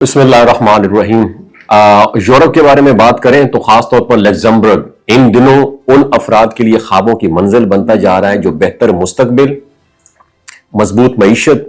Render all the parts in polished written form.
بسم اللہ الرحمن الرحیم۔ یورپ کے بارے میں بات کریں تو خاص طور پر لگزمبرگ ان دنوں ان افراد کے لیے خوابوں کی منزل بنتا جا رہا ہے جو بہتر مستقبل، مضبوط معیشت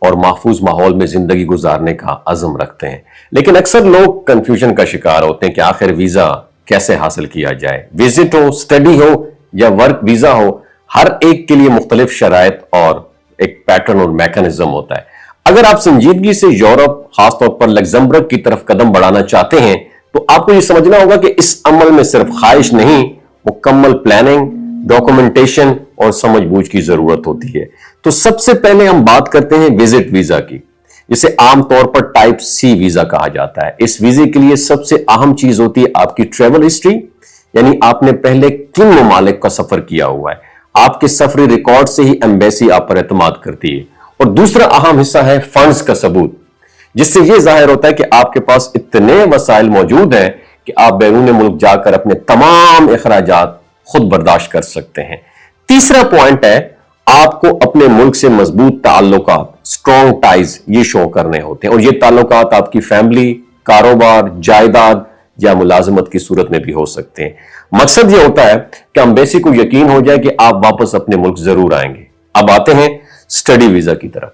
اور محفوظ ماحول میں زندگی گزارنے کا عزم رکھتے ہیں۔ لیکن اکثر لوگ کنفیوژن کا شکار ہوتے ہیں کہ آخر ویزا کیسے حاصل کیا جائے۔ وزٹ ہو، اسٹڈی ہو یا ورک ویزا ہو، ہر ایک کے لیے مختلف شرائط اور ایک پیٹرن اور میکانزم ہوتا ہے۔ اگر آپ سنجیدگی سے یورپ، خاص طور پر لگزمبرگ کی طرف قدم بڑھانا چاہتے ہیں تو آپ کو یہ سمجھنا ہوگا کہ اس عمل میں صرف خواہش نہیں، مکمل پلاننگ، ڈاکومنٹیشن اور سمجھ بوجھ کی ضرورت ہوتی ہے۔ تو سب سے پہلے ہم بات کرتے ہیں وزٹ ویزا کی، جسے عام طور پر ٹائپ سی ویزا کہا جاتا ہے۔ اس ویزے کے لیے سب سے اہم چیز ہوتی ہے آپ کی ٹریول ہسٹری، یعنی آپ نے پہلے کن ممالک کا سفر کیا ہوا ہے۔ آپ کے سفری ریکارڈ سے ہی ایمبیسی آپ پر اعتماد کرتی ہے۔ اور دوسرا اہم حصہ ہے فنڈز کا ثبوت، جس سے یہ ظاہر ہوتا ہے کہ آپ کے پاس اتنے وسائل موجود ہیں کہ آپ بیرون ملک جا کر اپنے تمام اخراجات خود برداشت کر سکتے ہیں۔ تیسرا پوائنٹ ہے آپ کو اپنے ملک سے مضبوط تعلقات، اسٹرانگ ٹائز یہ شو کرنے ہوتے ہیں، اور یہ تعلقات آپ کی فیملی، کاروبار، جائیداد یا ملازمت کی صورت میں بھی ہو سکتے ہیں۔ مقصد یہ ہوتا ہے کہ ایمبیسی کو یقین ہو جائے کہ آپ واپس اپنے ملک ضرور آئیں گے۔ اب آتے ہیں اسٹڈی ویزا کی طرف۔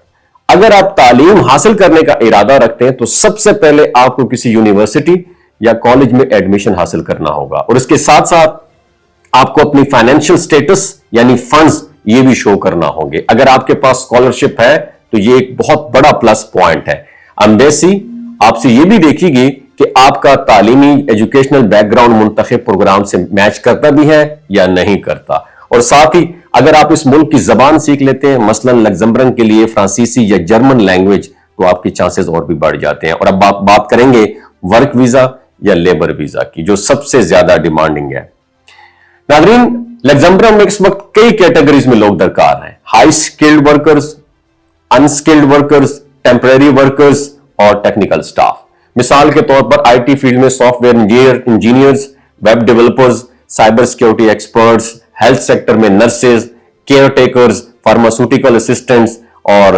اگر آپ تعلیم حاصل کرنے کا ارادہ رکھتے ہیں تو سب سے پہلے آپ کو کسی یونیورسٹی یا کالج میں ایڈمیشن حاصل کرنا ہوگا، اور اس کے ساتھ ساتھ آپ کو اپنی فائنینشل سٹیٹس یعنی فنڈز یہ بھی شو کرنا ہوں گے۔ اگر آپ کے پاس اسکالرشپ ہے تو یہ ایک بہت بڑا پلس پوائنٹ ہے۔ ایمبیسی آپ سے یہ بھی دیکھے گی کہ آپ کا تعلیمی ایجوکیشنل بیک گراؤنڈ منتخب پروگرام سے میچ کرتا بھی ہے یا نہیں کرتا، اور ساتھ ہی اگر آپ اس ملک کی زبان سیکھ لیتے ہیں، مثلا لگزمبرگ کے لیے فرانسیسی یا جرمن لینگویج، تو آپ کی چانسز اور بھی بڑھ جاتے ہیں۔ اور اب آپ بات کریں گے ورک ویزا یا لیبر ویزا کی، جو سب سے زیادہ ڈیمانڈنگ ہے۔ ناظرین، لگزمبرگ میں اس وقت کئی کیٹیگریز میں لوگ درکار ہیں: high skilled workers, unskilled workers, temporary workers اور ٹیکنیکل سٹاف۔ مثال کے طور پر آئی ٹی فیلڈ میں software engineers, web developers, cyber security experts, health sector میں nurses, caretakers, pharmaceutical assistants, اور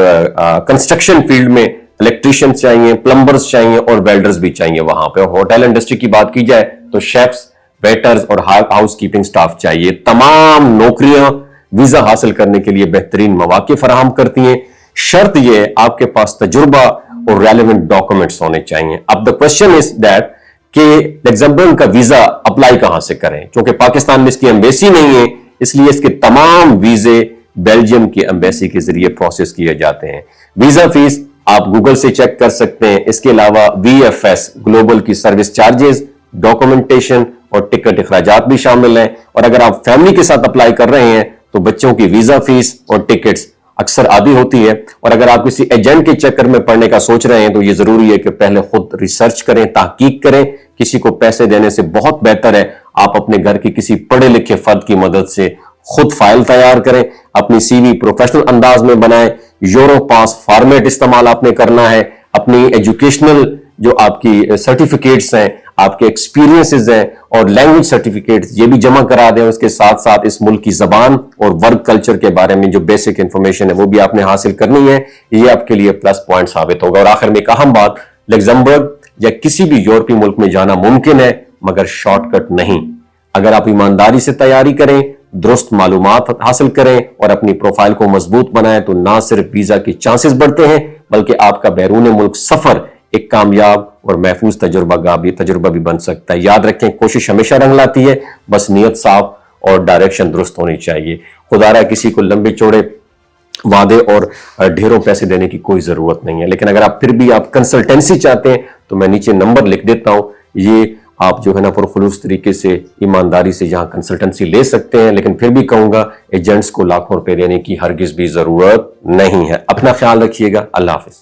کنسٹرکشن فیلڈ میں الیکٹریشین چاہیے، پلمبرز چاہیے اور ویلڈرز بھی چاہیے وہاں پہ۔ اور ہوٹل انڈسٹری کی بات کی جائے تو شیفز، ویٹرز اور ہاؤس کیپنگ سٹاف چاہیے۔ تمام نوکریاں ویزا حاصل کرنے کے لیے بہترین مواقع فراہم کرتی ہیں۔ شرط یہ ہے آپ کے پاس تجربہ اور ریلیونٹ ڈاکومنٹس ہونے چاہیے۔ اب the question is that کہ لگزمبرگ کا ویزا اپلائی کہاں سے کریں؟ چونکہ پاکستان میں اس کی ایمبیسی نہیں ہے، اس لیے اس کے تمام ویزے بیلجیم کی ایمبیسی کے ذریعے پروسیس کیے جاتے ہیں۔ ویزا فیس آپ گوگل سے چیک کر سکتے ہیں۔ اس کے علاوہ VFS گلوبل کی سروس چارجز، ڈاکومنٹیشن اور ٹکٹ اخراجات بھی شامل ہیں۔ اور اگر آپ فیملی کے ساتھ اپلائی کر رہے ہیں تو بچوں کی ویزا فیس اور ٹکٹس اکثر آدھی ہوتی ہے۔ اور اگر آپ کسی ایجنٹ کے چکر میں پڑنے کا سوچ رہے ہیں تو یہ ضروری ہے کہ پہلے خود ریسرچ کریں، تحقیق کریں۔ کسی کو پیسے دینے سے بہت بہتر ہے آپ اپنے گھر کے کسی پڑھے لکھے فرد کی مدد سے خود فائل تیار کریں، اپنی سی وی پروفیشنل انداز میں بنائیں، یورو پاس فارمیٹ استعمال آپ نے کرنا ہے، اپنی ایجوکیشنل جو آپ کی سرٹیفکیٹس ہیں، آپ کے ایکسپیرینسز ہیں اور لینگویج سرٹیفکیٹس یہ بھی جمع کرا دیں۔ اس کے ساتھ ساتھ اس ملک کی زبان اور ورک کلچر کے بارے میں جو بیسک انفارمیشن ہے وہ بھی آپ نے حاصل کرنی ہے۔ یہ آپ کے لیے پلس پوائنٹ ثابت ہوگا۔ اور آخر میں ایک اہم بات، لگزمبرگ یا کسی بھی یورپی ملک میں جانا ممکن ہے مگر شارٹ کٹ نہیں۔ اگر آپ ایمانداری سے تیاری کریں، درست معلومات حاصل کریں اور اپنی پروفائل کو مضبوط بنائیں تو نہ صرف ویزا کی چانسز بڑھتے ہیں بلکہ آپ کا بیرون ملک سفر ایک کامیاب اور محفوظ تجربہ بھی بن سکتا ہے۔ یاد رکھیں، کوشش ہمیشہ رنگ لاتی ہے، بس نیت صاف اور ڈائریکشن درست ہونی چاہیے۔ خدا رہا کسی کو لمبے چوڑے وعدے اور ڈھیروں پیسے دینے کی کوئی ضرورت نہیں ہے۔ لیکن اگر آپ پھر بھی آپ کنسلٹنسی چاہتے ہیں تو میں نیچے نمبر لکھ دیتا ہوں، یہ آپ جو ہے نا پرخلوص طریقے سے ایمانداری سے یہاں کنسلٹنسی لے سکتے ہیں۔ لیکن پھر بھی کہوں گا ایجنٹس کو لاکھوں روپے دینے کی ہرگز بھی ضرورت نہیں ہے۔ اپنا خیال رکھیے گا۔ اللہ حافظ۔